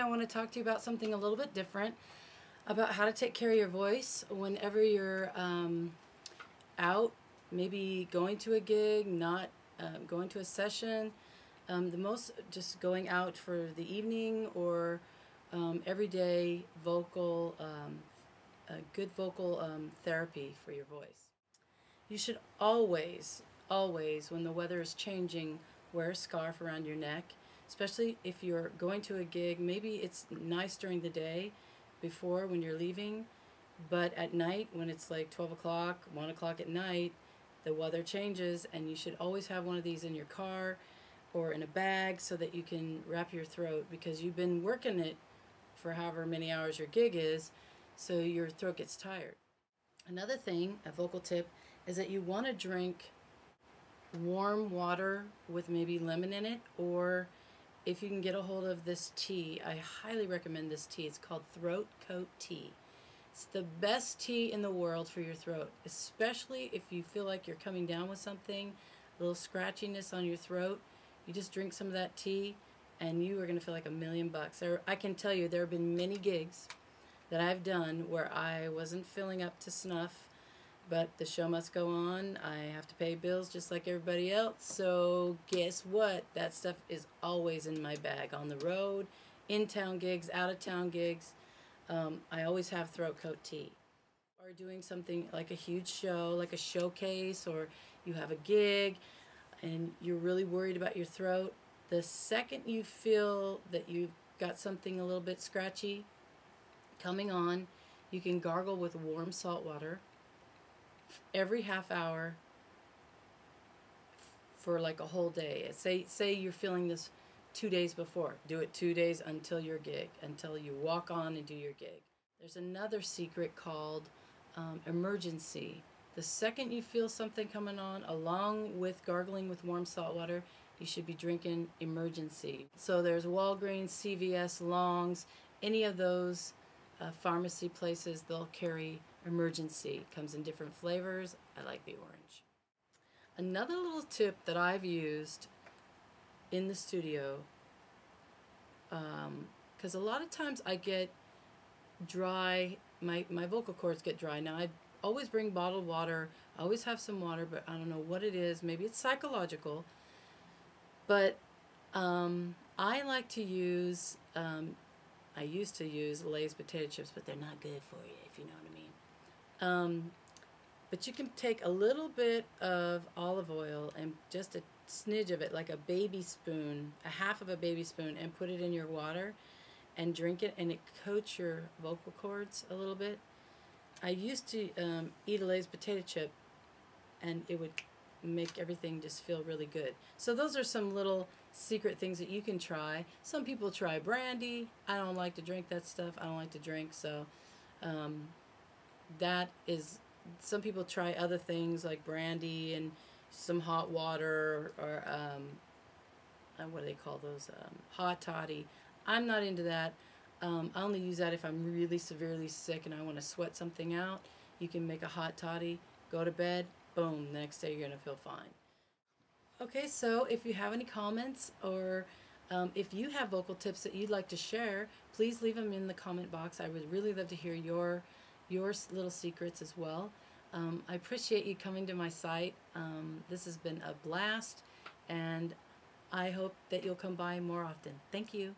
I want to talk to you about something a little bit different, about how to take care of your voice whenever you're out, maybe going to a gig, not going to a session, the most just going out for the evening or everyday vocal, good vocal therapy for your voice. You should always, when the weather is changing, wear a scarf around your neck, especially if you're going to a gig. Maybe it's nice during the day before when you're leaving, but at night when it's like 12 o'clock, 1 o'clock at night, the weather changes, and you should always have one of these in your car or in a bag so that you can wrap your throat, because you've been working it for however many hours your gig is, so your throat gets tired. Another thing, a vocal tip, is that you want to drink warm water with maybe lemon in it, or if you can get a hold of this tea, I highly recommend this tea. It's called Throat Coat Tea. It's the best tea in the world for your throat, especially if you feel like you're coming down with something, a little scratchiness on your throat. You just drink some of that tea and you are going to feel like $1,000,000. I can tell you there have been many gigs that I've done where I wasn't feeling up to snuff, but the show must go on. I have to pay bills just like everybody else. So guess what? That stuff is always in my bag on the road, in-town gigs, out-of-town gigs. I always have throat coat tea. Or doing something like a huge show, like a showcase, or you have a gig and you're really worried about your throat. The second you feel that you've got something a little bit scratchy coming on, you can gargle with warm salt water every half hour for like a whole day. Say you're feeling this 2 days before. Do it 2 days until your gig, until you walk on and do your gig. There's another secret called emergen-c. The second you feel something coming on, along with gargling with warm salt water, you should be drinking emergen-c. So there's Walgreens, CVS, Long's, any of those pharmacy places, they'll carry emergen-c. Comes in different flavors. I like the orange. Another little tip that I've used in the studio, because a lot of times I get dry, my vocal cords get dry. Now I always bring bottled water, I always have some water, but I don't know what it is. Maybe it's psychological, but I like to use, I used to use Lay's potato chips, but they're not good for you, if you know what I mean. But you can take a little bit of olive oil and just a smidge of it, like a baby spoon, a half of a baby spoon, and put it in your water and drink it, and it coats your vocal cords a little bit. I used to eat a Lay's potato chip, and it would make everything just feel really good. So those are some little secret things that you can try. Some people try brandy. I don't like to drink that stuff. I don't like to drink, so that is, some people try other things like brandy and some hot water, or what do they call those, hot toddy. I'm not into that. I only use that if I'm really severely sick and I want to sweat something out. You can make a hot toddy, go to bed, boom, the next day you're going to feel fine. Okay, so if you have any comments, or if you have vocal tips that you'd like to share, please leave them in the comment box. I would really love to hear your little secrets as well. I appreciate you coming to my site. This has been a blast, and I hope that you'll come by more often. Thank you.